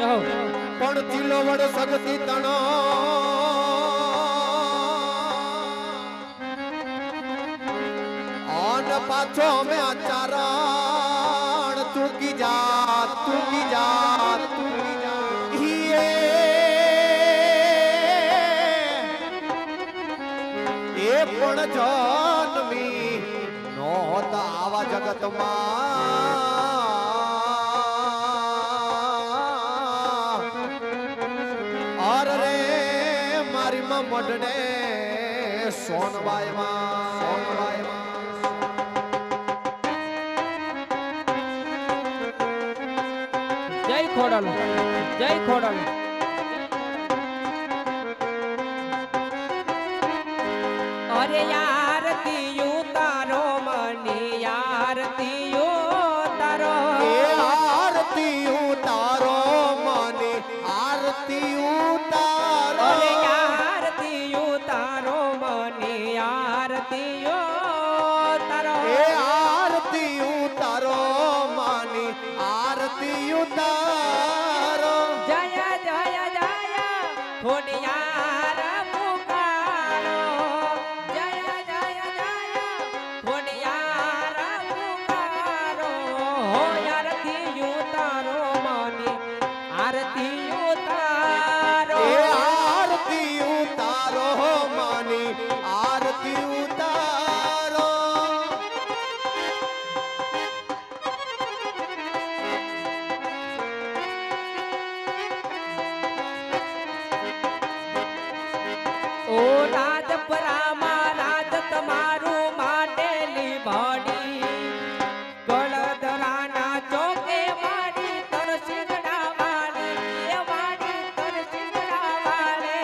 પણ ચીલો વડ સગતી તણો આન પાછો અમે આચારણ ચૂકી જાત ચૂકી જાત એ પણ જન્મી નોત આવા જગતમાં અરે રે મારી માં મઢને સોનબાઈમાં જય ખોડલ જય ખોડલ અરે આરતીયું તારો મની આરતીયું તારો આરતીયું તારો મની આરતીયું તારો અરે આરતીયું તારો મની આરતીયું તારો આરતીયું તારો મની આરતીયું તારો જય જય જય ખોડિયાર પુકારો જય જય જય ખોડિયાર પુકારો હો આરતીયું તારો મની આરતીયું તારો આરતીયું તારો મની આરતીયું તારો ઓ રાજપરામાં રાજ તમારું માટેલી ભડી ગળદરાના ચોકે મારી તરસિંગડા વાળી એ મારી તરસિંગડા વાળે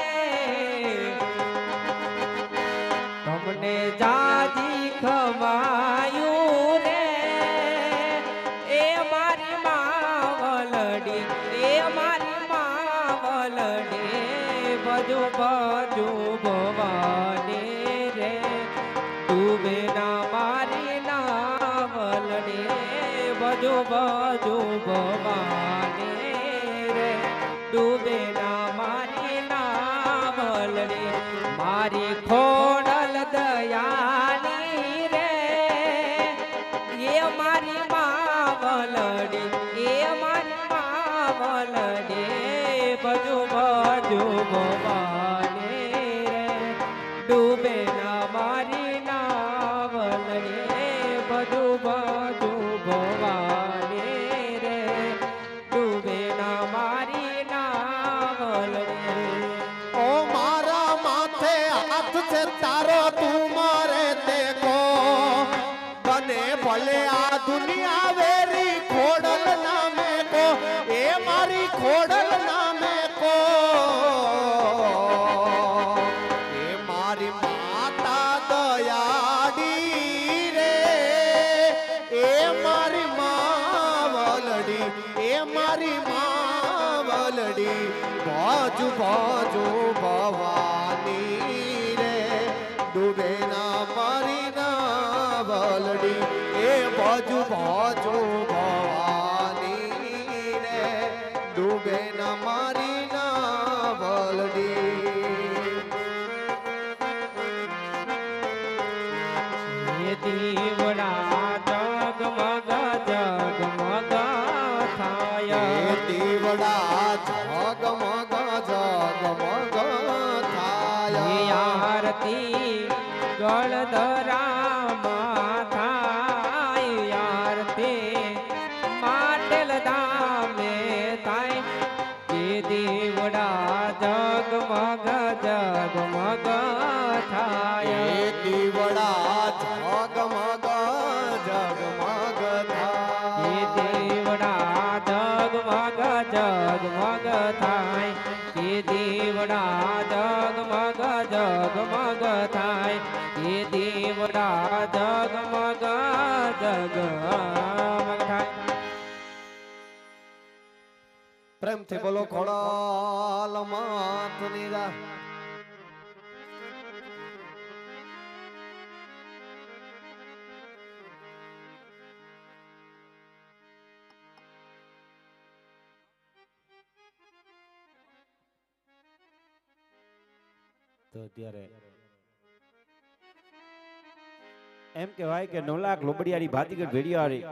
તમને જાજી ખમાયું રે એ મારી માવલડી એ મારી માવલડી બજુ બજુ ભવાની રે ડૂબે ના મારી નાવલડી બજુ બજુ ભવાની રે ડૂબે ના મારી નાવલડી મારી ખોડલ દયાની રે એ મારી માવલડી એ મારી માવલડી બજુ બજુ ભવાની રે ડૂબે ના મારી નાવલડી બજુ બજુ ભવાની રે ડૂબે ના મારી નાવલડી ઓ મારા માથે હાથ છે તારો તું મારે તે કો બને ભલે આ દુનિયા વેરી ખોડલ નામે કો એ મારી ખોડલ નામે કો એ મારી માતા દયાડી રે એ મારી માવલડી એ મારી માવલડી બાજુ બાજુ ભવાની રે ડૂબે ના મારી નાવલડી એ બાજુ બાજુ ભવાની રે ડૂબે ના મારી નાવલડી એ દીવડા જગમગ જગમગ થાય એ દીવડા જગમગ જગમગ થાય એ આરતી ગળધરામાં થાય આરતી માટેલ ધામે થાય એ દીવડા જગમગ જગમગ થાય એ દીવડા જગમગ જગમગ થાય એ દીવડા જગમગ જગમગ થાય એ દીવડા જગમગ જગમગ થાય એ દીવડા જગમગ જગમગ થાય પ્રેમથી બોલો ખોડાલ માતની રા તો અત્યારે એમ કહેવાય કે 9 લાખ લોબડિયારી ભાતીગઢ ભેડિયારી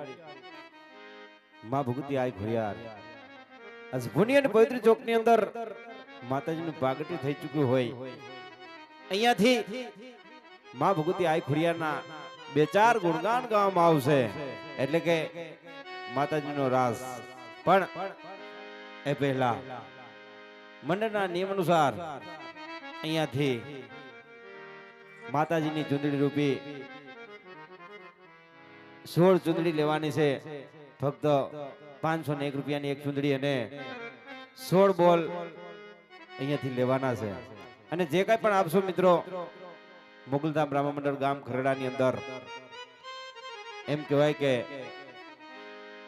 માં ભગવતી આઈ ખોડિયાર આજ ભુની અને પવિત્ર ચોકની અંદર માતાજીનું પ્રાગટ્ય થઈ ચૂક્યું હોય અહીંયાથી માં ભગવતી આઈ ખોડિયારના બે ચાર ગુણગાન ગાવામાં આવશે એટલે કે માતાજીનો રાસ પણ એ પહેલા મંડળના નિયમ અનુસાર અહીંયાથી માતાજીની ચુંદડી રૂપી 16 ચુંદડી લેવાની છે ફક્ત 501 રૂપિયાની એક ચુંદડી અને 16 બોલ અહીંયાથી લેવાના છે અને જે કાંઈ પણ આપશો મિત્રો મોગલધામ બ્રાહ્મણ મંડળ ગામ ખરડાની અંદર એમ કહેવાય કે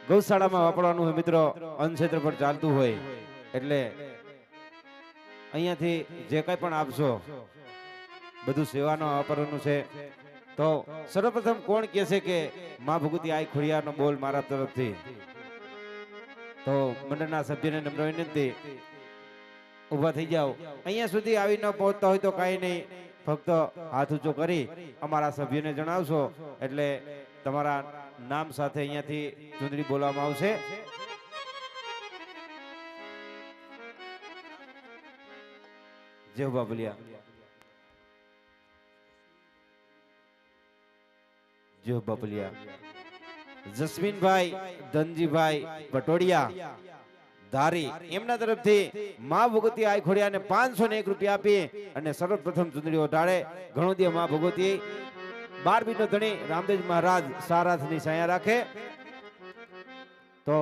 ગૌશાળામાં વાપરવાનું હોય મિત્રો અન્નક્ષેત્ર પર ચાલતું હોય એટલે અહીંયાથી જે કાંઈ પણ આપશો બધું સેવાનો વાપરવાનું છે તો સર્વપ્રથમ કોણ કહે છે કે માં ભગવતી આઈ ખોડિયારનો બોલ મારા તરફથી તો મંડળના સભ્યને નમ્ર વિનંતી ઊભા થઈ જાઓ અહીંયા સુધી આવી ન પહોંચતા હોય તો કાંઈ નહીં ફક્ત હાથ ઊંચો કરી અમારા સભ્યને જણાવશો એટલે તમારા નામ સાથે અહીંયાથી ચૂંદડી બોલવામાં આવશે જય બાબલિયા જો બબલિયા જસ્મીનભાઈ ધનજીભાઈ પટોડિયા ધારી એમના તરફથી માં ભગવતી આઈ ખોડિયાને 501 રૂપિયા આપી અને સર્વપ્રથમ ચુંદડી ઓઢાડે ઘણો દે માં ભગવતી 12 બીનો ધણી રામદેવ મહારાજ સારાથની છાયા રાખે તો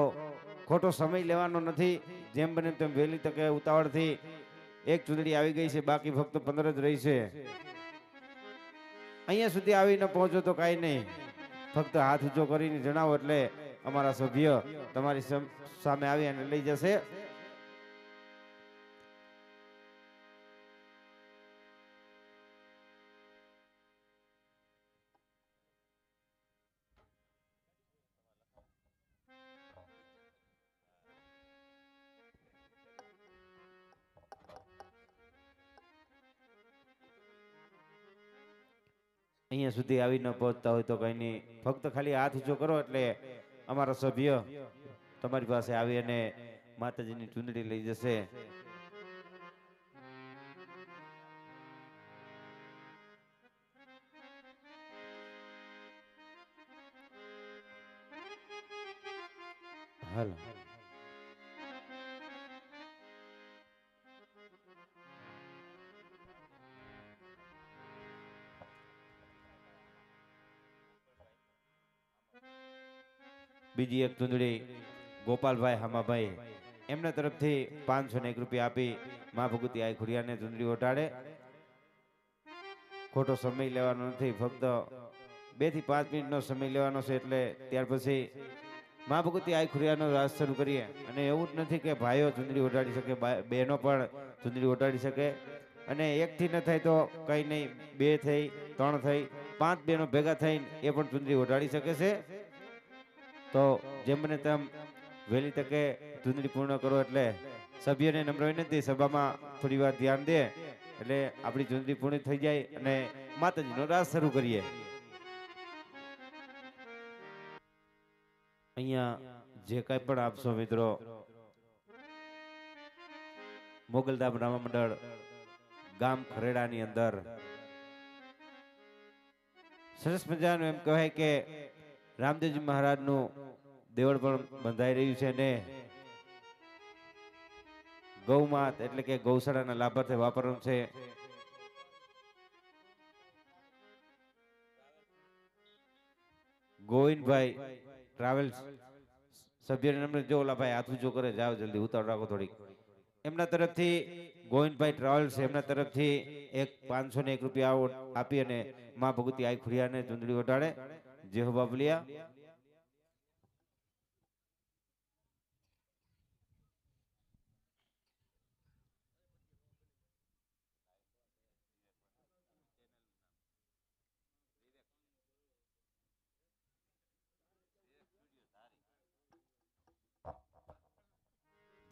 ખોટો સમય લેવાનો નથી જેમ બને તેમ વહેલી તકે ઉતાવળથી એક ચુંદડી આવી ગઈ છે બાકી ફક્ત 15 જ રહી છે અહીંયા સુધી આવી ન પહોંચો તો કાંઈ નહીં ફક્ત હાથ ઊંચો કરીને જણાવો એટલે અમારા સભ્ય તમારી સામે આવી અને લઈ જશે અહીંયા સુધી આવી ન પહોંચતા હોય તો કઈ નહીં ફક્ત ખાલી હાથ ઊંચો કરો એટલે અમારા સભ્ય તમારી પાસે આવી અને માતાજીની ચુંદડી લઈ જશે હાલો બીજી એક ચુંદડી ગોપાલભાઈ હામાભાઈ એમના તરફથી 501 રૂપિયા આપી માં ભગવતી આઈ ખોડિયારને ચુંદડી ઓઢાડે ખોટો સમય લેવાનો નથી ફક્ત 2 થી 5 મિનિટનો સમય લેવાનો છે એટલે ત્યાર પછી માં ભગવતી આઈ ખોડિયારનો રાસ શરૂ કરીએ અને એવું જ નથી કે ભાઈઓ ચુંદડી ઓઢાડી શકે બહેનો પણ ચુંદડી ઓઢાડી શકે અને એકથી ન થાય તો કંઈ નહીં 2 થઈ 3 થઈ 5 બહેનો ભેગા થઈને એ પણ ચુંદડી ઓઢાડી શકે છે તો જેમ બને તેમ વહેલી તકે ચૂંટણી પૂર્ણ કરો એટલે સભ્યને નમ્ર વિનંતી સભામાં થોડી વાર ધ્યાન દે એટલે આપણી ચૂંટણી પૂર્ણ થઈ જાય અને માતાજીનો રાસ શરૂ કરીએ અહીંયા જે કાંઈ પણ આપશો મિત્રો મોગલધામ બ્રાહ્મણ મંડળ ગામ ખરેડાની અંદર સરસ મજાનું એમ કહેવાય કે રામદેવજી મહારાજનું દેવળ પણ બંધાઈ રહ્યું છે ને ગૌમાત એટલે કે ગૌશાળાના લાભાર્થે વાપરવાનું છે ગોવિંદભાઈ ટ્રાવેલ્સ સભ્યને નમ્ર જો ઓલા ભાઈ હાથ ઊંચો કરે જાઓ જલ્દી ઉતાવળ રાખો થોડીક એમના તરફથી ગોવિંદભાઈ ટ્રાવેલ્સ એમના તરફથી 501 રૂપિયા આપી અને માં ભગવતી આઈ ખોડિયારને ચુંદડી ઓઢાડે જય હો બાબલિયા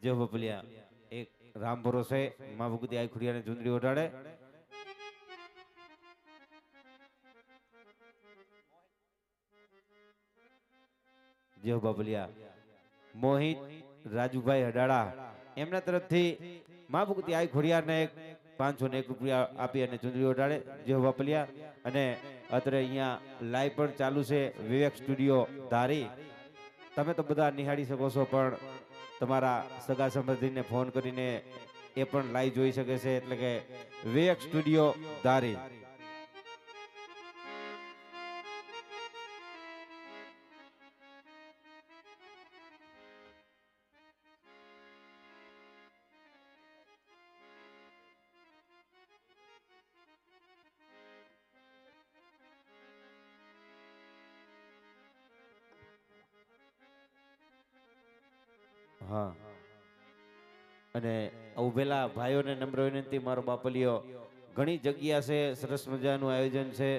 જય હો બાબલિયા એક રામ ભરોસે માં ભગવતી આઈ ખોડિયારને ચુંદડી ઓઢાડે જેહો બાબલિયા મોહિત રાજુભાઈ હડાળા એમના તરફથી મા ભગવતી આઈ ખોડિયારને એક 501 રૂપિયા આપી અને ચુંદડી ઓઢાડે જેહો બાપલિયા. અને અત્યારે અહીંયા લાઈવ પણ ચાલુ છે વિવેક સ્ટુડિયો ધારી. તમે તો બધા નિહાળી શકો છો, પણ તમારા સગા સંબંધીને ફોન કરીને એ પણ લાઈવ જોઈ શકે છે, એટલે કે વિવેક સ્ટુડિયો ધારી. હા, અને ઉભેલા ભાઈઓને નમ્ર વિનંતી, મારો બાપલિયો ઘણી જગ્યા છે, સરસ મજાનું આયોજન છે,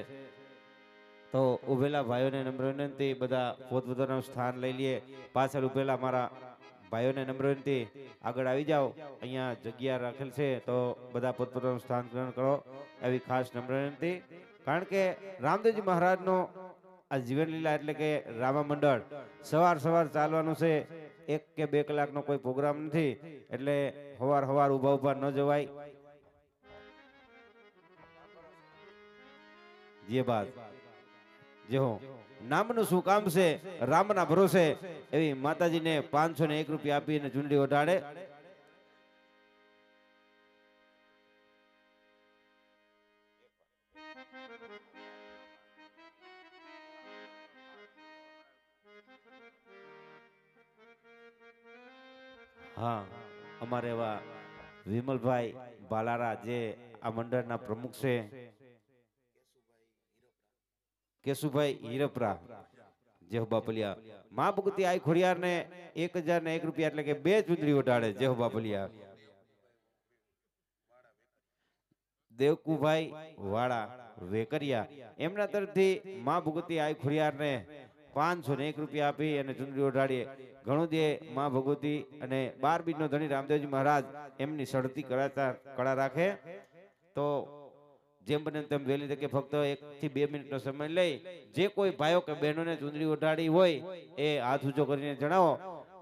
તો ઉભેલા ભાઈઓને નમ્ર વિનંતી બધા પોતપોતાનું સ્થાન લઈ લઈએ. પાછળ ઉભેલા મારા ભાઈઓને નમ્ર વિનંતી આગળ આવી જાઓ, અહીંયા જગ્યા રાખેલ છે, તો બધા પોતપોતાનું સ્થાન ગ્રહણ કરો એવી ખાસ નમ્ર વિનંતી. કારણ કે રામદેવજી મહારાજનો આ જીવન લીલા એટલે કે રામા મંડળ સવાર ચાલવાનું છે. 1 કે 2 કલાકનો કોઈ પ્રોગ્રામ નથી, એટલે સવાર ઉભા ન જવાય. જે બાદ જેહો નામનું શું કામ છે, રામના ભરોસે એવી માતાજીને 501 રૂપિયા આપીને ચૂંટણી ઓઢાડે. હા, અમારે એવા વિમલભાઈ બાલારા જે આ મંડળના પ્રમુખ છે, કેશુભાઈ હીરપરા જેહો બાપલિયા મા ભગવતી આઈ ખોડિયારને 1001 રૂપિયા એટલે કે 2 ચૂંદડી ઓઢાડે જેહો બાપલિયા. દેવકુભાઈ વાળા વેકરિયા એમના તરફથી મા ભગવતી આઈ ખોડિયારને 501 રૂપિયા આપી અને ચૂંદડી ઓઢાડીએ. ઘણું જે મા ભગવતી અને 12 બીજનો ધણી રામદેવજી મહારાજ એમની સડતી કળા રાખે, તો જેમ બને તેમ વહેલી તકે ફક્ત 1 થી 2 મિનિટનો સમય લઈ જે કોઈ ભાઈઓ કે બહેનોને ચૂંદડી ઓઢાડી હોય એ હાથ ઊંચો કરીને જણાવો,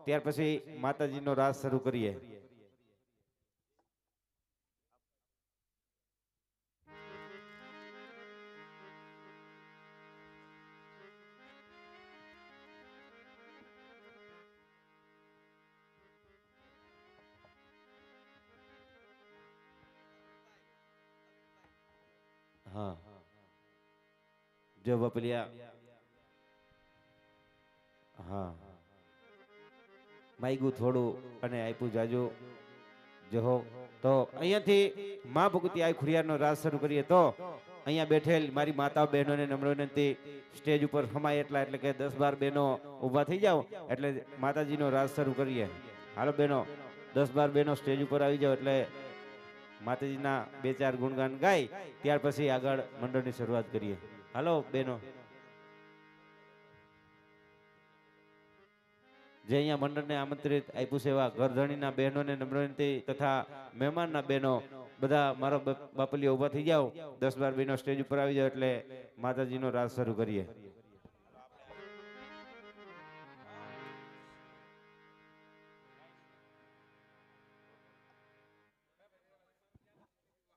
ત્યાર પછી માતાજીનો રાસ શરૂ કરીએ. હા, જો બાપલિયા હા માઈગું થોડું અને આપ્યું જાજુ જો. તો અહીંયાથી મા ભગવતી આઈ ખોડિયારનો રાસ શરૂ કરીએ. તો અહીંયા બેઠેલ મારી માતા બહેનોને નમ્ર વિનંતી, સ્ટેજ ઉપર સમાય એટલે કે 10-12 બહેનો ઊભા થઈ જાઓ એટલે માતાજીનો રાસ શરૂ કરીએ. હાલો બહેનો, 10-12 બહેનો સ્ટેજ ઉપર આવી જાઓ એટલે માતાજીના 2-4 ગુણગાન ગાય, ત્યાર પછી આગળ મંડળની શરૂઆત કરીએ. હાલો બહેનો, જે અહીંયા મંડળને આમંત્રિત આપ્યું છે એવા ઘરધણીના બહેનોને નમ્ર વિનંતી તથા મહેમાનના બહેનો બધા મારો બાપલીઓ ઊભા થઈ જાઓ. 10-12 બહેનો સ્ટેજ ઉપર આવી જાઓ એટલે માતાજીનો રાસ શરૂ કરીએ.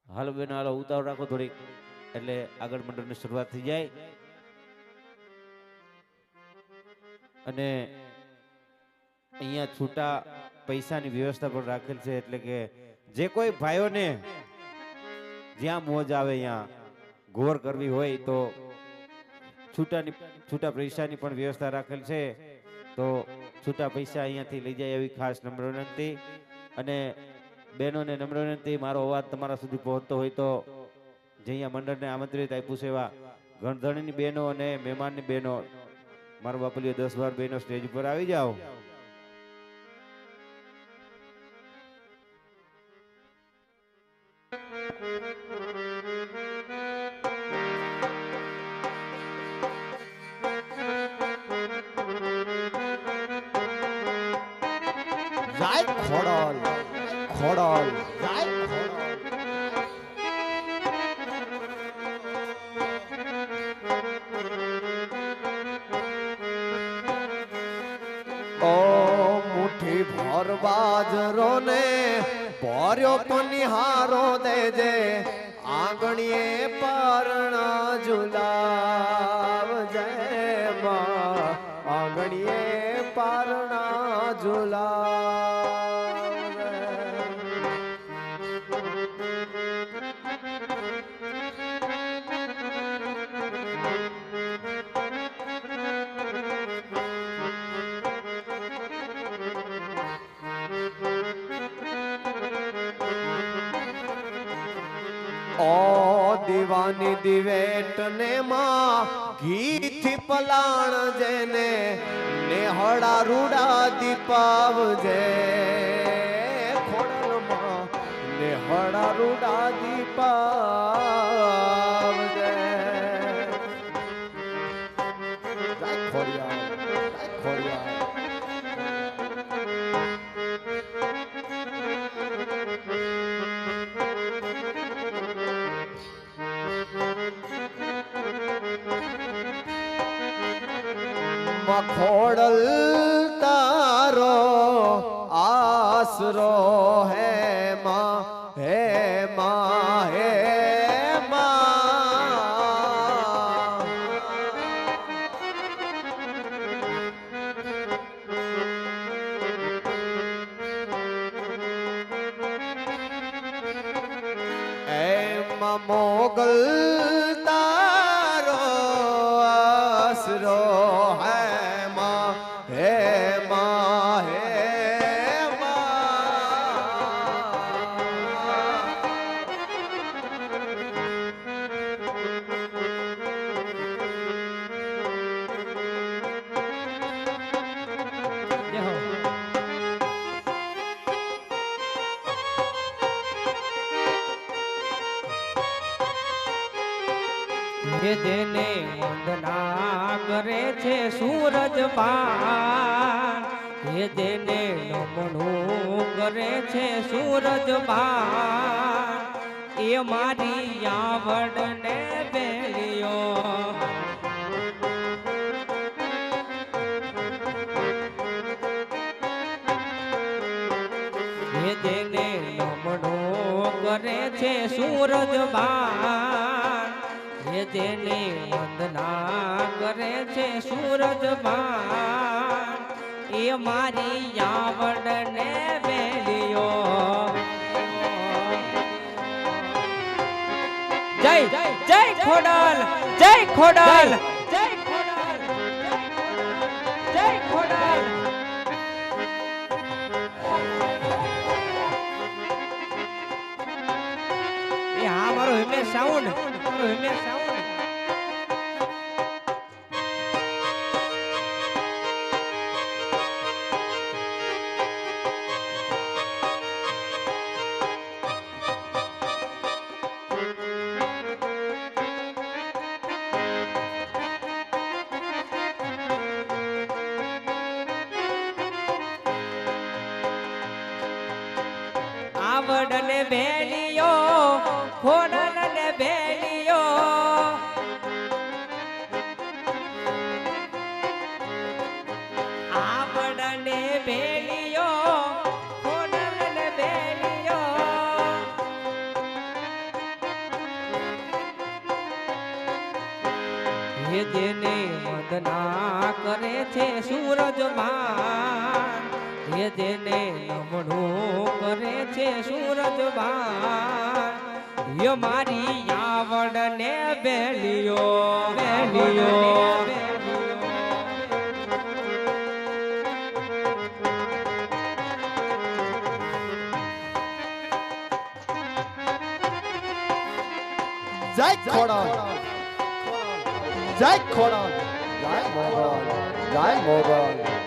હાલો બેનો, હાલો ઉતાવળ રાખો થોડીક એટલે આગળ મંડળની શરૂઆત થઈ જાય. અને અહીંયા છૂટા પૈસાની વ્યવસ્થા પણ રાખેલ છે, એટલે કે જે કોઈ ભાઈઓને જ્યાં મોજ આવે ત્યાં ગોર કરવી હોય તો છૂટા પૈસાની પણ વ્યવસ્થા રાખેલ છે, તો છૂટા પૈસા અહીંયાથી લઈ જાય એવી ખાસ નમ્ર વિનંતી. અને બહેનોને નમ્ર વિનંતી, મારો અવાજ તમારા સુધી પહોંચતો હોય તો જે અહીંયા મંડળને આમંત્રિત આપ્યું છે એવા ગણધણીની બહેનો અને મહેમાનની બહેનો, મારો બાપલીઓ 10-12 બહેનો સ્ટેજ ઉપર આવી જાઓ. જાય ખોડલ ખોડલ જાય ખોડલ. ઓર બાજરો ને ભર્યો પનિહારો દેજે આંગણીએ પરણા ઝુલાવ જય માં આંગણીએ પરણા ઝુલાવ ઓ દીવાની દિવેટ ને માં ઘીથી પલાણ જેને નેહડા રૂડા દીપાવજે ખોડલમાં નેહડા રૂડા દીપાવજે ખોડિયા ખોડિયા ખોડલ તારો આસરો હે માં હે માં હે માં એમાં મોગલ તારો આસરો હે જેને વંદના કરે છે સૂરજ બાન જેને નમણું કરે છે સૂરજ બાન એ મારી આવડ ને બેલિયો જેને નમણું કરે છે સૂરજ બાન જેને વંદના કરે છે સૂરજ બાન એ મારી આવડ ને બેલિયો જય જય ખોડલ જય ખોડલ જય ખોડલ જય ખોડલ એ હા મારો હિમેશ સાઉન્ડ મારો હિમેશ સાઉન્ડ આવડ ને બેલિયો ખોડલ ને બેલિયો આવડ ને બેલિયો ખોડલ ને બેલિયો જેને વંદના કરે છે સૂરજ માં જેને નમણું કરે છે સૂરજ બાન યો મારી આવડ ને બેલિયો બેલિયો જય ખોડલ જય ખોડલ જય મોગલ જય મોગલ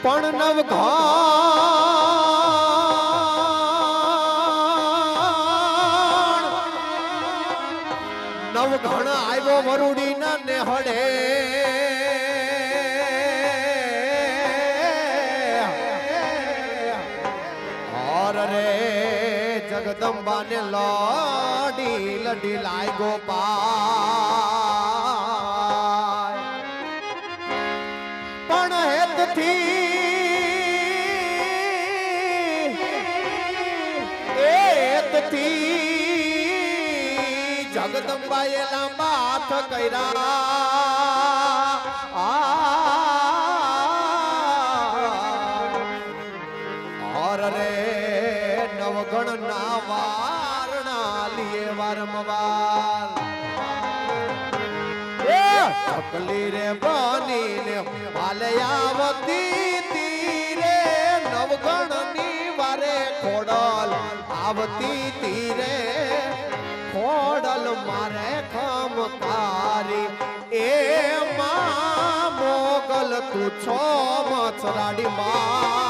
પણ નવઘણ આવ્યો વરુડી ના નેહડે ઓર રે જગદંબા ને લડી લડી લાય ગોપાલ પણ હેતથી જગદંબાએ લાંબા હાથ કર્યા ઓર રે નવગણ ના વારણા લીએ વારંવાર ચકલી રે બની ને માલયાવતી તીરે નવગણ ની વારે ખોડલ આવતી તીરે ખોડલ મારે ખમકારી એ માં મોગલ તું છો મચરાડી માં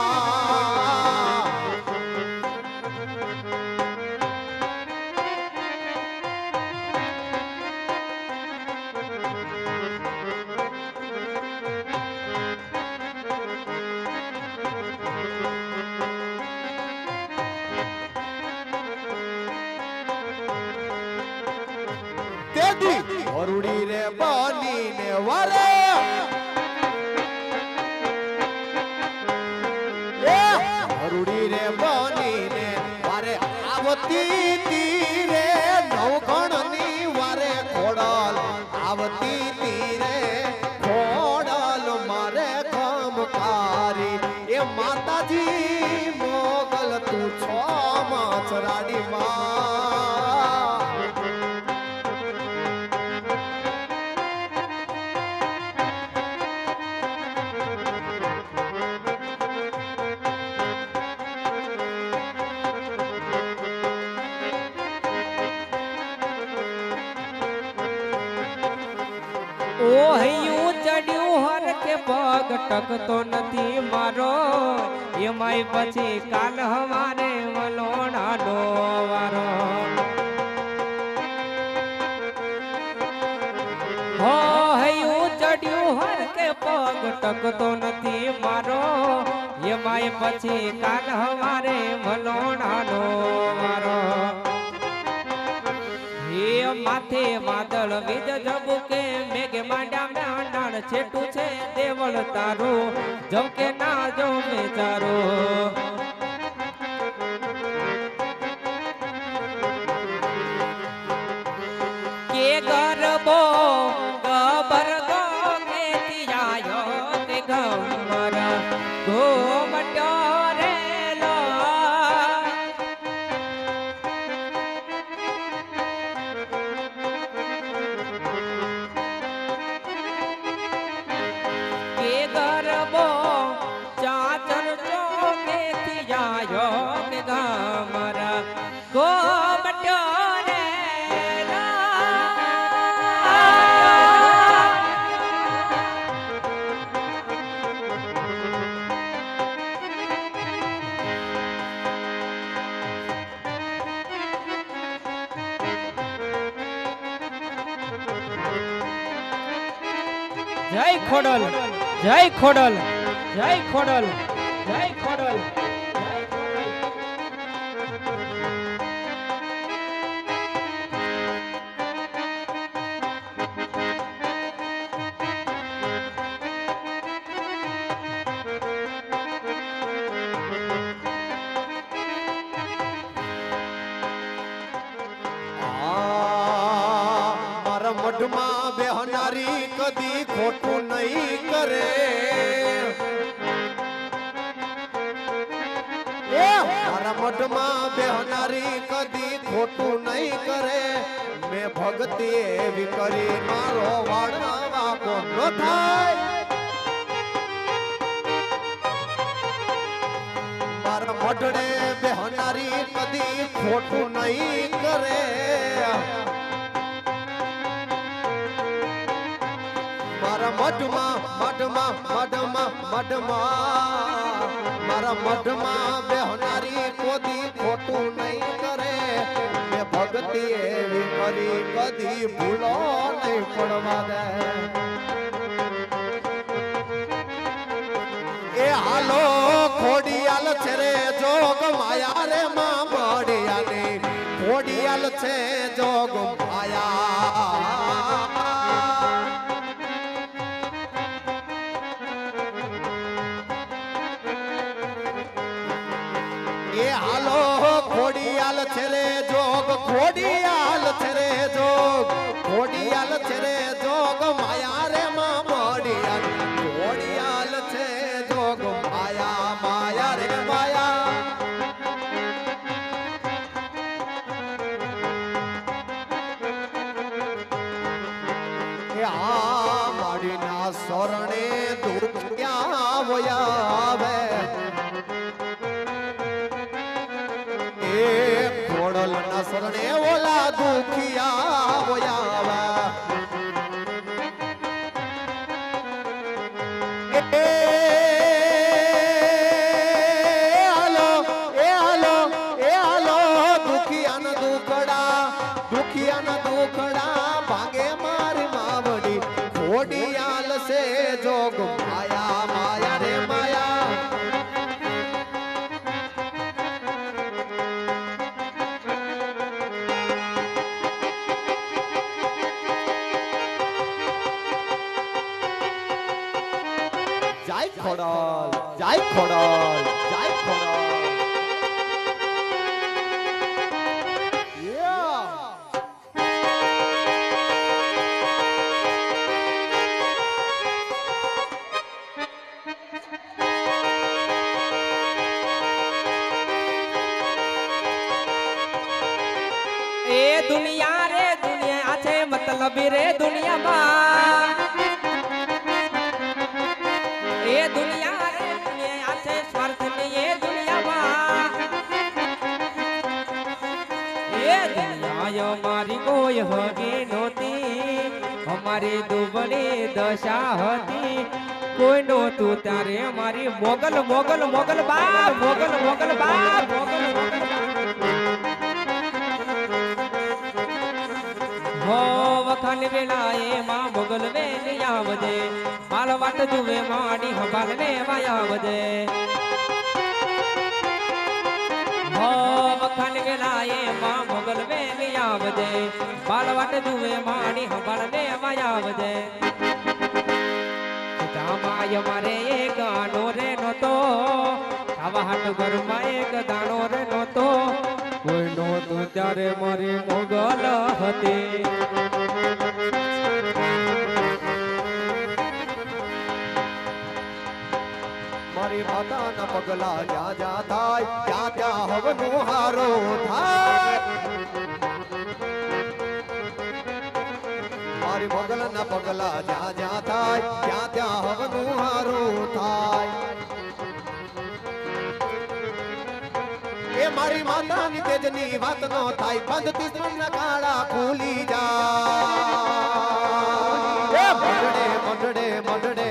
વરુડી રે બની ને વરે વરુડી રે બની ને વારે આવતી તીરે નવગણ ની વારે ખોડલ આવતી તીરે ખોડલ મારે ખમકારી એ માતાજી મોગલ તું છો મચરાડી માં ઓ હૈયું ચડ્યું હર કે પગ ટકતો નથી મારો એમાંય પછી કાલ હવારે વલોણાનો વારો હો હૈયું ચડ્યું હર કે પગ ટકતો નથી મારો એમાંય પછી કાલ હવારે વલોણાનો વારો માથે વાદળ વીજ જબુકે મેઘે માંડા માંડાણ છેટું છે દેવળ તારું જમકે ના જો મેચારો કે ગરબો ગબર ગો કે તિયાયો કે ગમર ઘોમટો રે જય ખોડલ જય ખોડલ જય ખોડલ જય ખોડલ મઢમાં બેહનારી કદી ખોટું નહીં કરે મારા મઢમાં બેહનારી કદી ખોટું નહીં કરે મેં ભક્તિ એવી કરી મારો વાળવા કોણ થાય મારા મઢડે બેહનારી કદી ખોટું નહીં કરે મારા મઢમાં મઢમાં મઢમાં મઢમાં મારા મઢમાં બેહનારી કોદી ખોટું નહીં કરે ને ભક્તિ એવી કરી કદી ભૂલો નહીં પડવા દે એ હાલો ખોડિયાલ છે રે જોગ માયા રે માં મળ્યાની ખોડિયાલ છે જોગ માયા એ હાલો ખોડિયાલ છે રે જોગ ખોડિયાલ છે રે જોગ ખોડિયાલ છે રે જોગ માયા રે માં મળ્યા ખોડિયાલ છે જોગ માયા માયા રે માયા એ આ માડીના શરણે દુઃખ ક્યાં વયા આવે ખોડલ ના શરણે ઓલા દુખિયા બોયાવા દુખિયાના દુખડા ભાગે મારી માવડી ખોડિયાલ સે જોગ માયા માયા રે માયા જય ખોડલ જય ખોડલ જય ખોડલ એ દુનિયા રે દુનિયા આ છે મતલબ રે દુનિયામાં એ દુનિયા રે દુનિયા આ છે સ્વાર્થની એ દુનિયામાં એ દુનિયા મારી કોઈ હગી નહોતી અમારી દુબળી દશા હતી કોઈ નહોતું ત્યારે મારી મોગલ મોગલ મોગલ બા મોગલ મોગલ બા મોગલ મોગલ હો વખાણ વેળાએ માં મોગલ વેલી આવજે માલ વાટ જુએ માડી હંભાલ ને વાયાવજે હો વખાણ વેળાએ માં મોગલ વેલી આવજે માલ વાટ જુએ માડી હંભાલ ને વાયાવજે માય મારે એક ગાનો રે નતો આવા હાટ ઘરમાં એક દાણો રે નતો કોઈ નહોતું ત્યારે મારી મોગલ હતી મારી માતાના પગલા જ્યાં જ્યાં થાય ત્યાં ત્યાં હવનો હારો થાય મારી મોગલના પગલા જ્યાં જ્યાં થાય ત્યાં ત્યાં હવનો હારો થાય એ મારી માતાની તેજની વાત નો થાય બંધ તિશ્મના કાળા ખુલી જાય એ મઢડે મઢડે મઢડે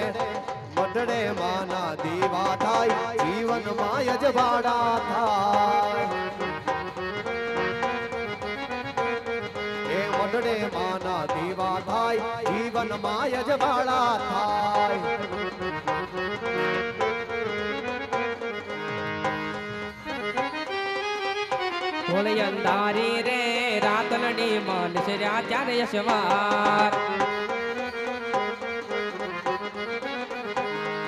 મઢડે માના દીવા થાય જીવન માં અજવાડા થાય એ મઢડે માના દીવા થાય જીવન માં અજવાડા થાય હોળી અંધારી રે રાતલડી મન શ્ર્યા ચારે યશવાર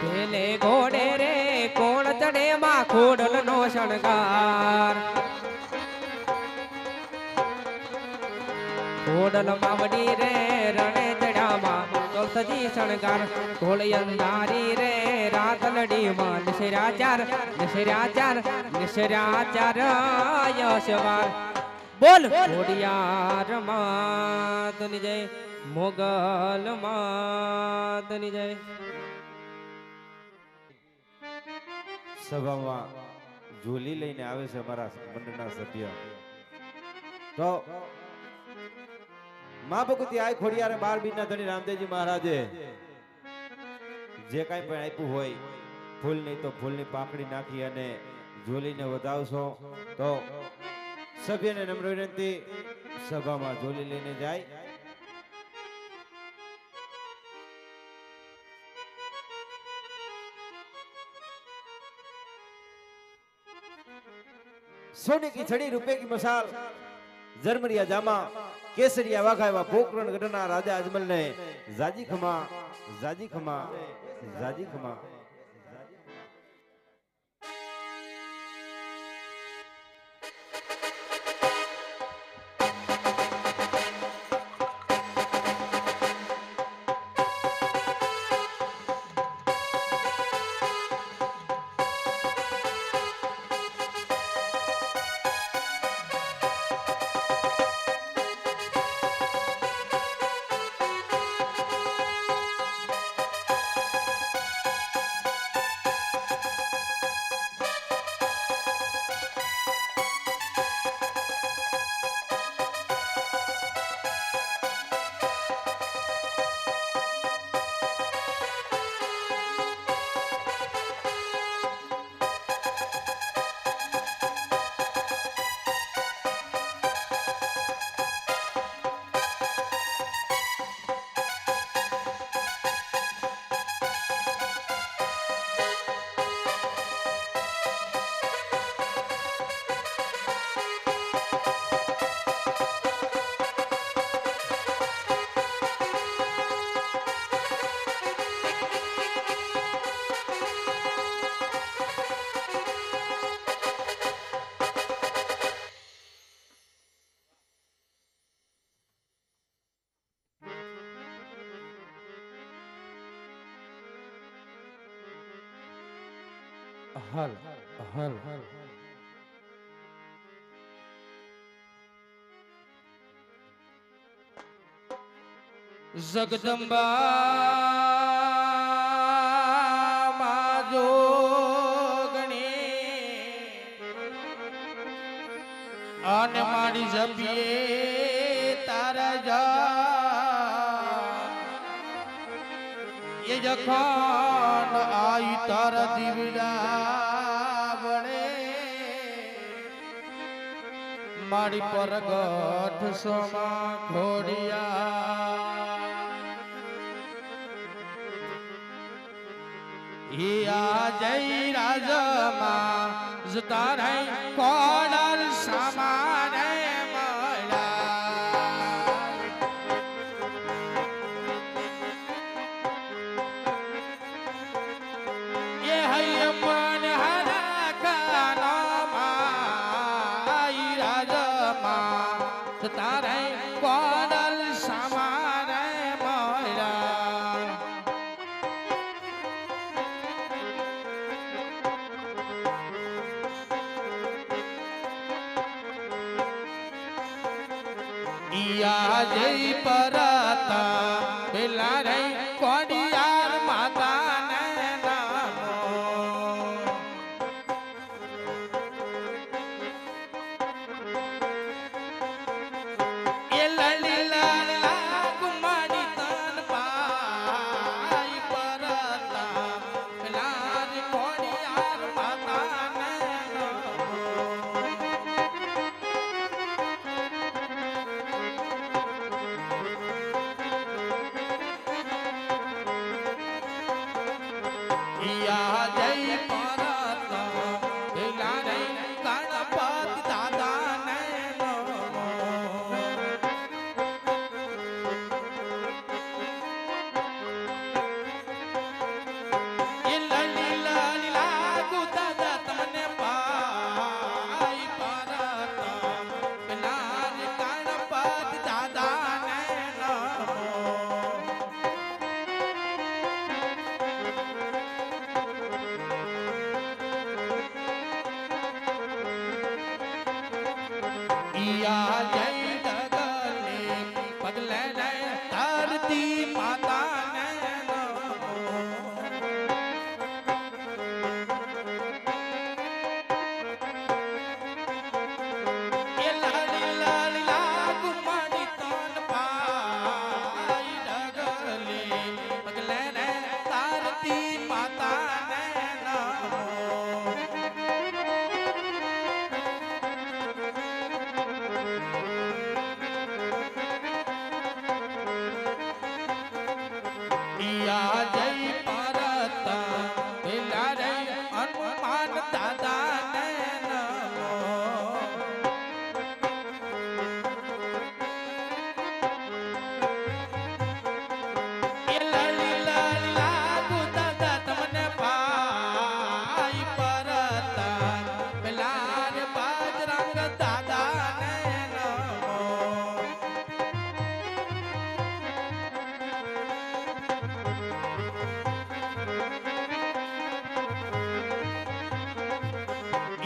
પેલે ઘોડે રે કોણ ચડે માં ખોડલ નો શણગાર ખોડલ માવડી રે રણે ચડ્યામાં કૌસજી શણગાર હોળી અંધારી રે રાતલડી માં નિશરાચાર નિશરાચાર નિશરાચાર યશવાર બોલ ખોડિયાર માતની જય મોગલ માતની જય સભામાં ઝોલી લઈને આવે છે અમારા મંડળના સભ્ય તો માં ભગવતી આય ખોડિયારે 12 બીજના ધણી રામદેવજી મહારાજે જે કાંઈ પણ આપ્યું હોય ફૂલ નહીં તો ફૂલની પાકડી નાખી અને ઝોલીને વધાવશો તો સભ્યને નમ્ર વિનંતી સભામાં ઝોલી લઈને જાય. सोने की छड़ी रुपए की मसाल जरमरिया जामा केसरिया वाघा एवं पोकरण गढ़ना राजा अजमल ने जाजी खमा जाजी खमा जाजी खमा. હલ હલ જગદંબા માજો ગણી અને મારી જપીએ તારા જા એ જખાન આઈ તારા દીવડા બળે મારી પરગટ સમા ખોડિયા હિયા જય રાજમાં જતારે કોડલ સમારે તારે કોડલ સમારે મળ્યા ઈયા જઈ પરતા પેલા રે કોડિયાર માતાને નામો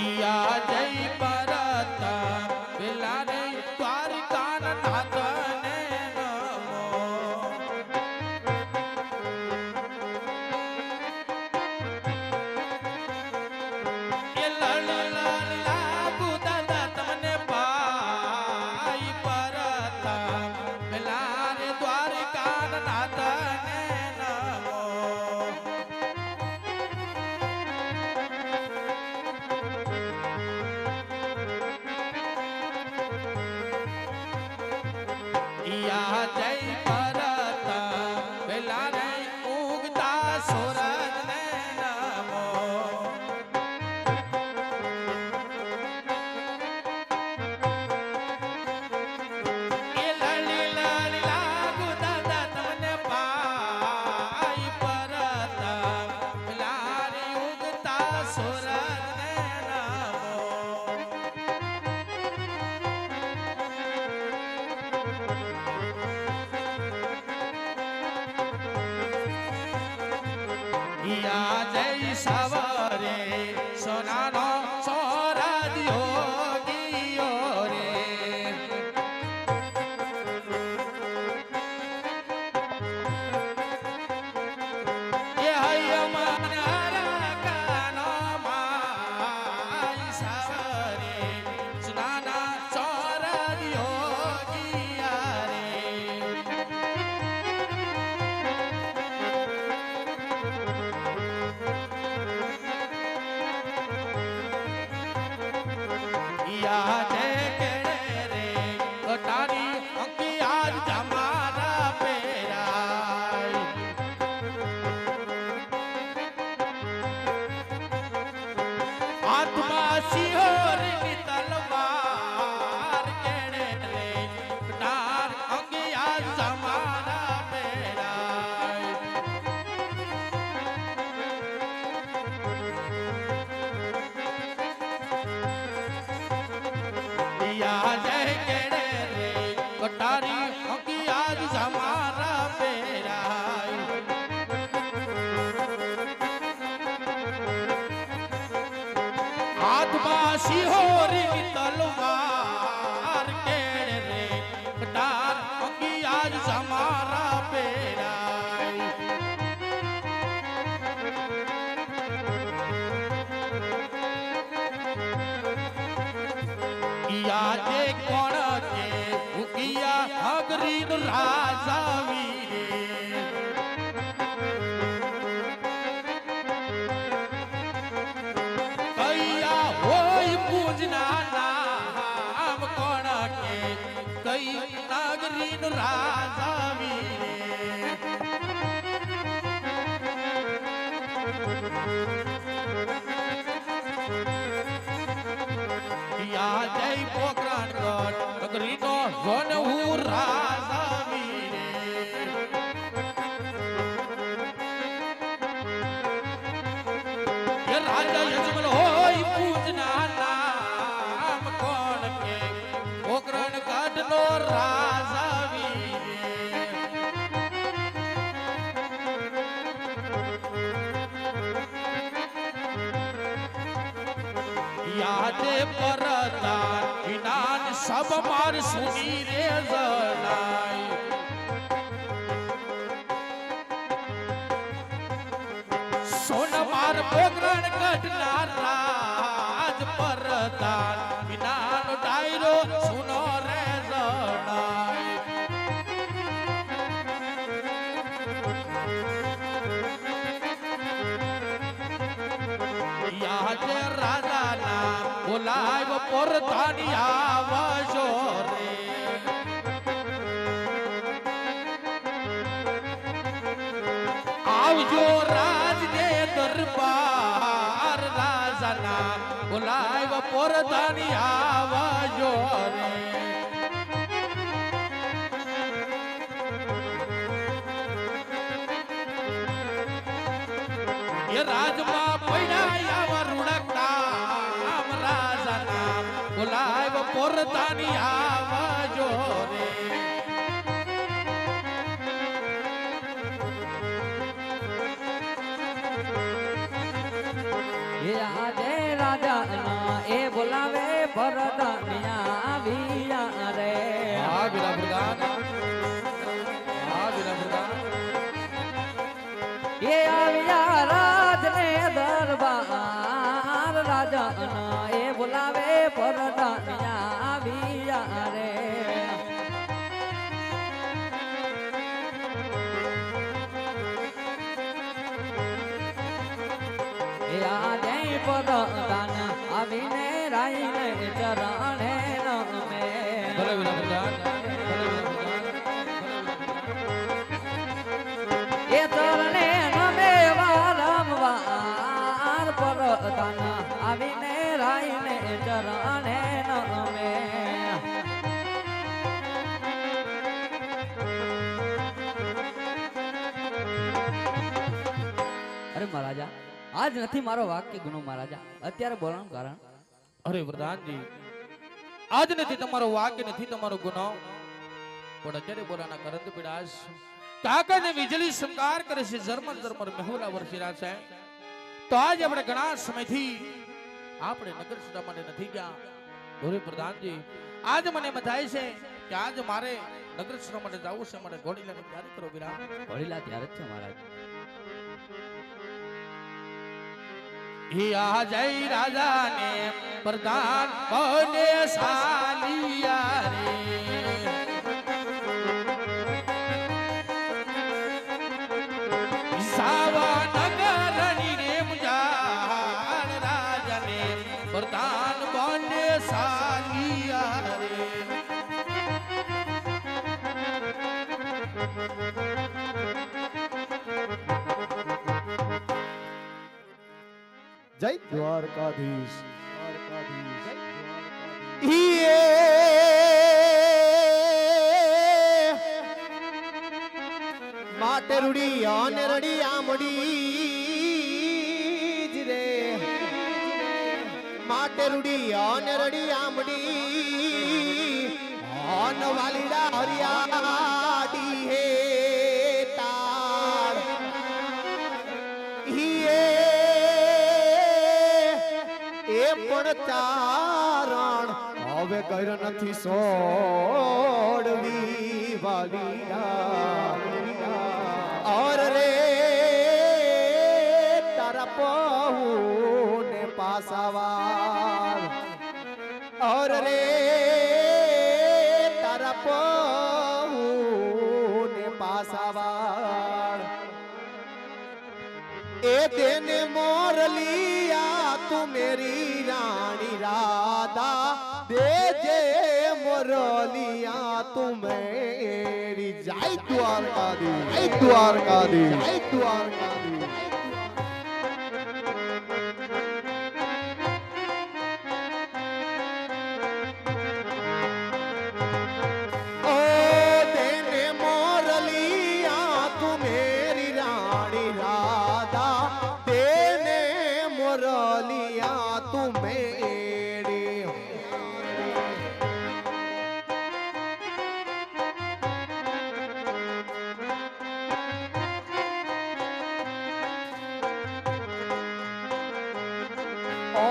ઈયા જય પરત પેલા રે દ્વારકા નાથને નમો એ લાગુ દાદા તમને પાઈ પરત પેલા રે દ્વારકા નાથને નમો ઈયા જય પરત પેલા રે ઉગતા સૂરજને નમો એ લલી લાગુ દાદા તમને પાઈ પરત પેલા રે ઉગતા સૂરજને નમો ઈયા જય સવારે સોનાનો સોરાદિયો ગિયો રે એ હૈયા મારા કાનો માઈ સવારે સોનાના સોરાદિયો ગિયા રે ઈયા જય કેડે રે કટારી અંકી આજ તમારા પેરાય આત્મા સિંહોરની તલવાર કેડે રે કટાર અંકી આજ તમારા પેરાય ઈયા જય કેડે રે કટારી અંકી આજ તમારા પેરાય હાથમાં સિંહોરી તલવાર કેડે રે કટાર અંકી આજ તમારા પેરાય ઈયા જે કોણ કે ઉકિયા અગરીન રાજા વીરે કૈયા હોય પૂજના નામ કોણ કે કઈ નાગરીન રાજા વીરે ઈયા જય પોકરણ ગઢ નગરીનો વન હું રાજા વીરે એ રાજા યજમન હોય પૂજના નામ કોણ કે પોકરણ ગઢનો રાજા વીરે યાદે પરદાન વિનાન સબ માર સુની રે જણાય સોન માર પોગરણ કઢનાર રાજ પરદાન વિનાન ડાયરો સુનો રે જણાય યાદે રાજા ના બોલાવ પરધાની આવજો રે આવજો રાજ ને દરબાર રાજા ના બોલાવ પરધાની આવજો રે એ રાજમાં પડ્યા આવા રૂડકતા રાજા નામ બોલાવ પોરતાની આવજો રે એ આજે રાજા ના પરદાનિયા આવ્યા રે હા વીરા પ્રધાન હા વીરા પ્રધાન એ આવ્યા રાજને દરબાર રાજા એ બોલાવે પરદાનિયા આવ્યા રે એ આ જય પરદાન આવીને રાઈને ચરણે નમે ભલે વીરા પ્રધાન એ ચરણે નમે વારંવાર પરદાન આવીને રાઈને ચરણે નમે અરે મહારાજા આજ નથી મારો વાક્ય ગુનો મહારાજા અત્યારે બોલવાનું કારણ અરે પ્રધાનજી આજ નથી તમારો વાક્ય નથી તમારો ગુનો પણ અત્યારે બોલાના કરંત પીડાશ કાકાને વીજળી શૃંગાર કરે છે ઝરમર ઝરમર મહેલા વરસી રહ્યા છે તો આજે આપણે ઘણા સમયથી આપણે નગર સુધા માટે નથી ગયા અરે પ્રધાનજી આજ મને એમ થાય છે કે આજ મારે નગર સુધા માટે જવું છે માટે ઘોડીલાની તૈયારી કરો વિરા વડીલા ત્યારે જ છે મહારાજ આ જય રાજાને પ્રધાન બને સાલિયા રે સાવા નગરની રે મુજાર રાજાને પ્રધાન બને સાલિયા રે જય દ્વારકાધીશ માટે રૂડી અને રડી આમડી જ રે માટે રૂડી અને રડી આમડી અન વાલીડા હરિયાડી હે તાર એ પણ ચારણ હવે ઘર નથી સોડવી વાલીડા ઓર રે તારા પહુ ને પાસાવાર ઓર રે તારા પહુ ને પાસાવાર ए देने मोरलिया तू मेरी रानी राधा दे जे मोरलिया तू मेरी जय द्वारकाधीश जय द्वारकाधीश जय द्वारकाधीश ओ देने मोरलिया तू मेरी रानी राधा देने मोरलिया तू मेरी ओ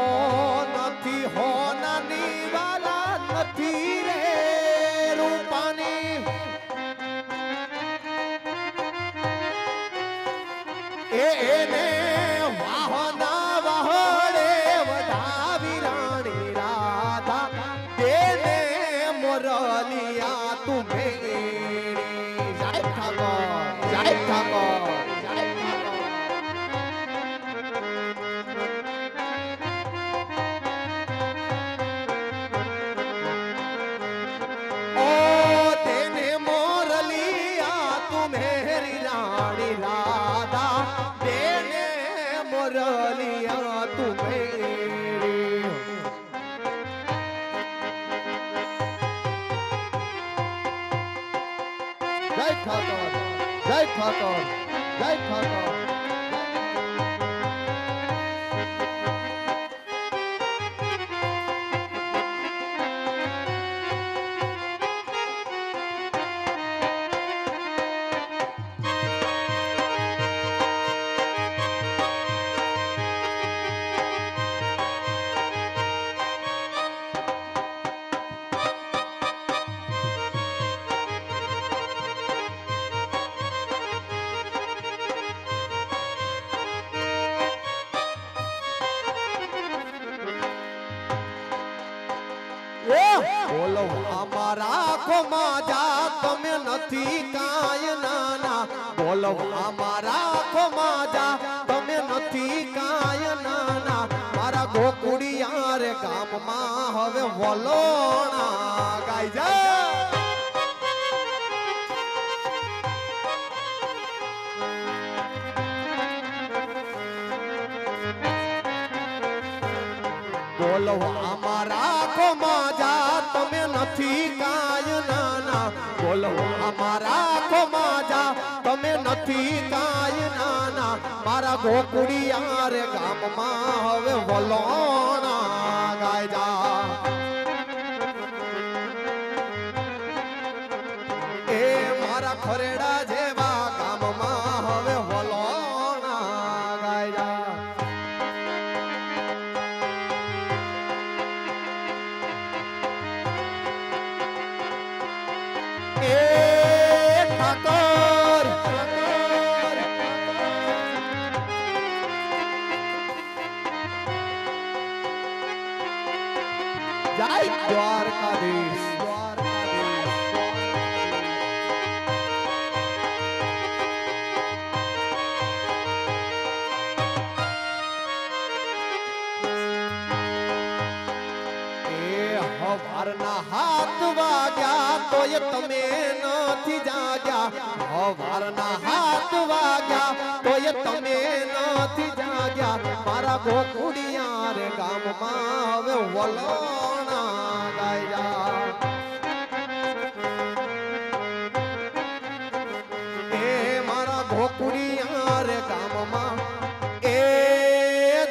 નથી હોનાની વાલા નથી રે રૂપાની એને વાહના વહડે વધાવી રાણી રાધા તેને મોરલિયા તું મેરી જય ઠાકોર જય ઠાકોર જય ઠાકોર ओ तेने मोरलिया तू मेरी रानी राधा देने मोरलिया तू मेरी जय ठाकुर जय ठाकुर जय ठाकुर બોલો અમારા આંખોમાં જા તમે નથી કાંઈ નાના બોલો અમારા આંખોમાં જા તમે નથી કાંઈ નાના મારા ગોકુડિયા રે ગામમાં હવે વલોણા ગાય જા બોલો અમારા આંખોમાં જા તમે નથી કાંઈ નાના બોલો અમારા આંખોમાં જા તમે નથી કાંઈ નાના મારા ગોકુડિયા રે ગામમાં હવે વલોણા ગાય જા એ મારા ખરેડા જેવા ગામમાં હવે વલોણા ગાય જા ઠાકોર જય દ્વારકાધીશ હવારના હાથ વાગ્યા તોય તમે નથી જાગ્યા હવારના હાથ વાગ્યા તોય તમે નથી જાગ્યા મારા ગોકુડિયા રે ગામમાં હવે વલોણા ગાયા એ મારા ગોકુડિયા રે ગામમાં એ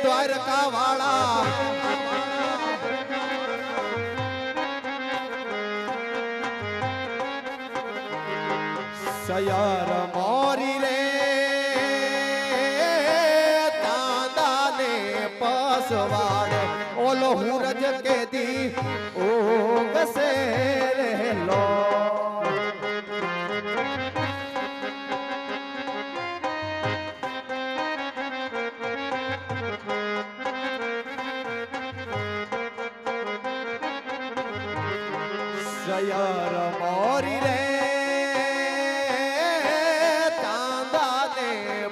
દ્વારકા વાળા સયર મોરી રે તાંદાને પસવાડે ઓલો હુરજ કેદી ઓગસે રહેલો સયર મોરી રે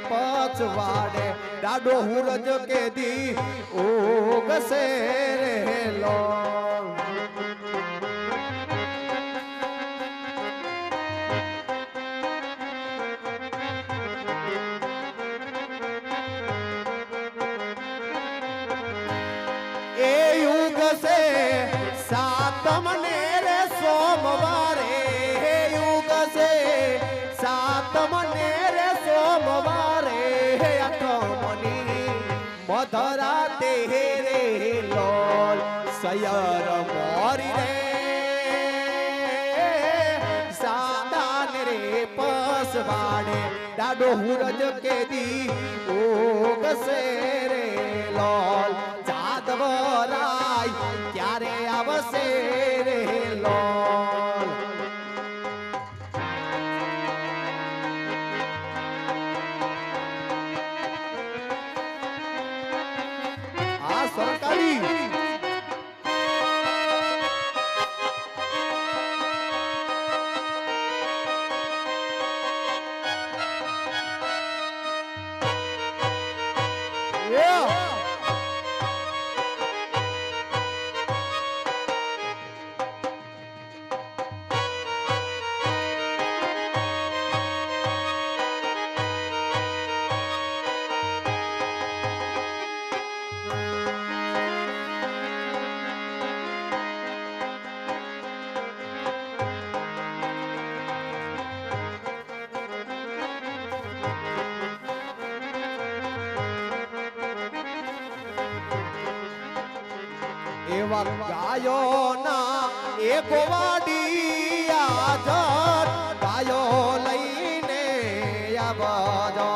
પછવાડે ડાડો હુરજ કેદી ઓગસે રહેલો એ યુગ સે સાતમ ને રે સોમવારે યુગ સે સાતમ ને રે સોમવારે મધરા તેરે લોલ સયર મોરી રે સાદાન રે પસવાડે ડાડો હુરજ કેદી ઓગસે રે લોલ જાદવરાય ક્યારે આવશે રે લોલ સરકારી એવા ગાયો ના એક વાડિયા જટ ગાયો લઈને આવજો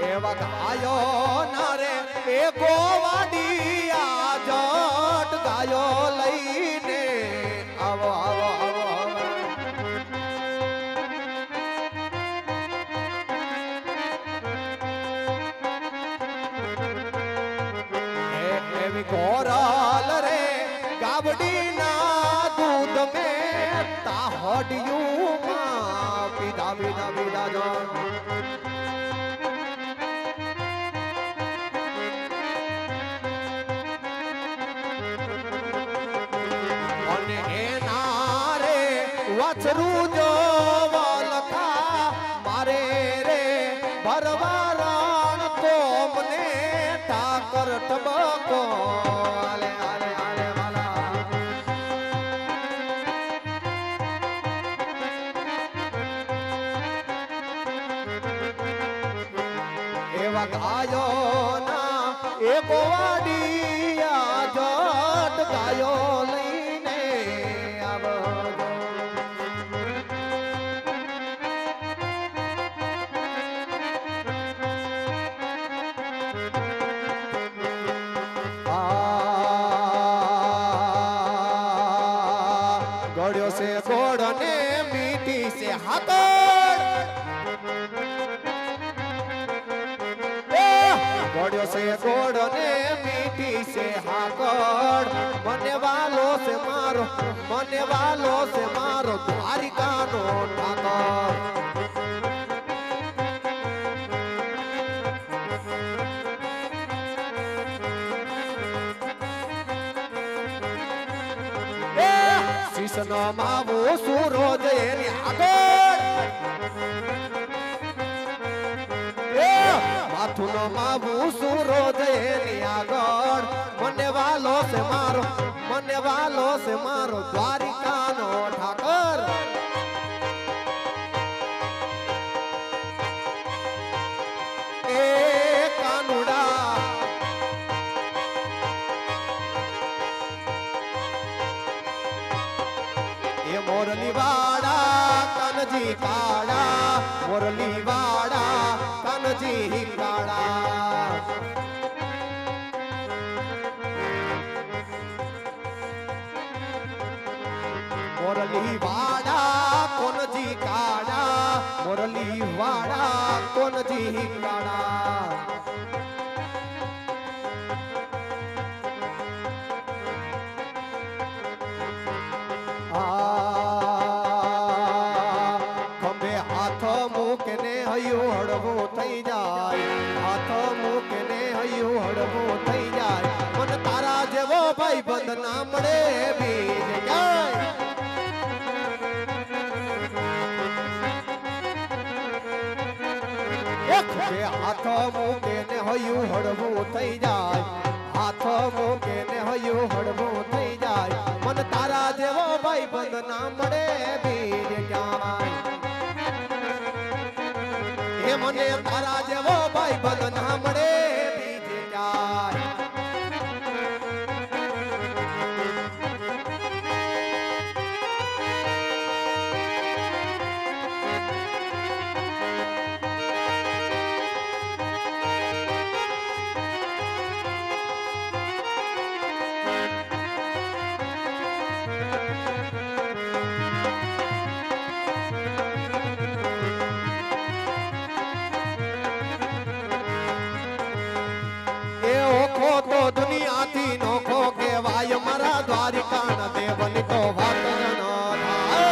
એવા ગાયો ના રે એક વાડિયા જટ ગાયો લઈને આવો આવો આવો એવી કોરલ રે ગાવડી ના દૂધ મેં તાહડિયું માં પીધા પીધા પીધા જાન અને એના રે વછરું જો વલખા મારે રે ભરવારણ તો મને ઠાકર ટબકો આલે આલે આલે વાલા એવા ગાયો ના એક વાડિયા જટ ગાયો લઈને આવજો ગળ્યો છે ગોળ ને મીઠી છે હાકડ ગળ્યો છે ગોળ ને મીઠી છે હાકડ મને વાલો છે મારો દ્વારિકાનો ઠાકર શીશનો માવો સૂરજ એની આગળ માથુનો માવું સૂરજ એની આગળ મને વાલો છે મારો દ્વારિકાનો ઠાકર એ કાનુડા એ મોરલી વાડા કનજી કાળા મોરલી વાડા કનજી કાળા મોરલી વાડા કોનજી કાળા મોરલી વાડા કોનજી કાળા ખંભે હાથ મૂકને હૈયું હળવું થઈ જાય હાથ મૂકને હૈયું હળવું થઈ જાય મન તારા જેવો ભાઈ બંધ ના મળે બીજ ક્યાંય ખંભે હાથ મૂકને હૈયું હળવું થઈ જાય હાથ મૂકને હૈયું હળવું થઈ જાય મન તારા જેવો ભાઈ બંધ ના મળે બીજ ક્યાંય એ મને તારા જેવો ભાઈ બંધ ના મળે બીજ ક્યાંય તો દુનિયાથી નોખો કેવાય મારા દ્વારિકાના દેવની તો વાત ન થાય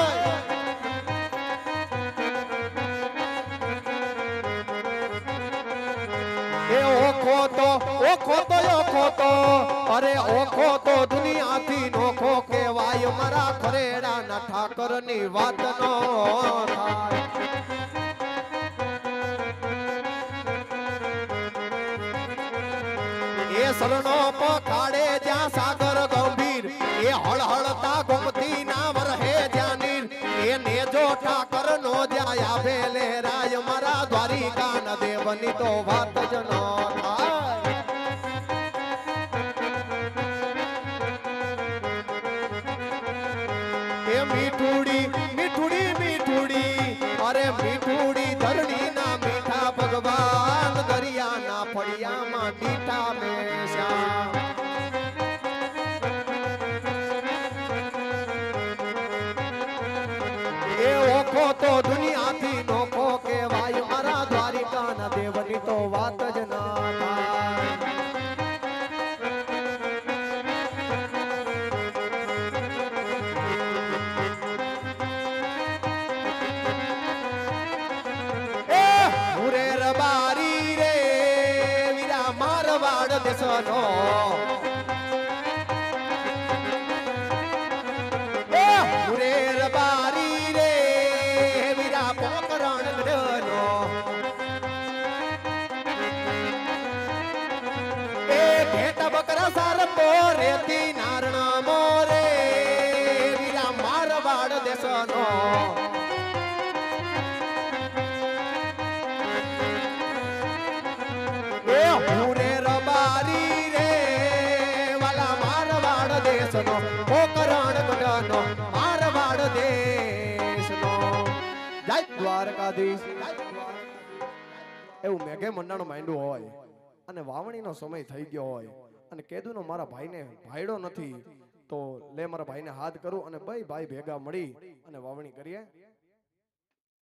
એ ઓખો તો અરે ઓખો તો દુનિયાથી નોખો કેવાય મારા ખરેડાના ઠાકરની વાત ન થાય એ શરણો પખાડે જ્યાં સાગર ગંભીર એ હળહળતા ગોમતી ના વરહે જ્યાં નીર એ નેજો ઠાકર નો જાય આવે લહેરાય મારા દ્વારિકાના દેવની તો વાત જ ન થાય એ મીઠુડી અરે મીઠુડી ધરણી ના મીઠા ભગવાન દરિયાના ફળિયામાં મીઠા મેશા એ ઓખો તો દુનિયાથી નોખો કેવાય મારા દ્વારિકાના દેવની તો વાત જ ના થાય દેશનો મુરેર બારી રે વીરા પોકરણ ગઢનો એ ઘેટ બકરા સારતો રેતી નારણા મોરે વીરા મારવાડ દેશનો એ મુરેર બારી રે વાલા મારવાડ દેશનો પોકરણ ગઢનો મારવાડ દેશનો જય દ્વારકાધીશ એવું મેઘે મંડાણો માંડ્યું હોય અને વાવણીનો સમય થઈ ગયો હોય અને કેદુનો મારા ભાઈને ભાઈડો નથી તો લે મારા ભાઈને હાથ કરું અને બે ભાઈ ભેગા મળી અને વાવણી કરીએ.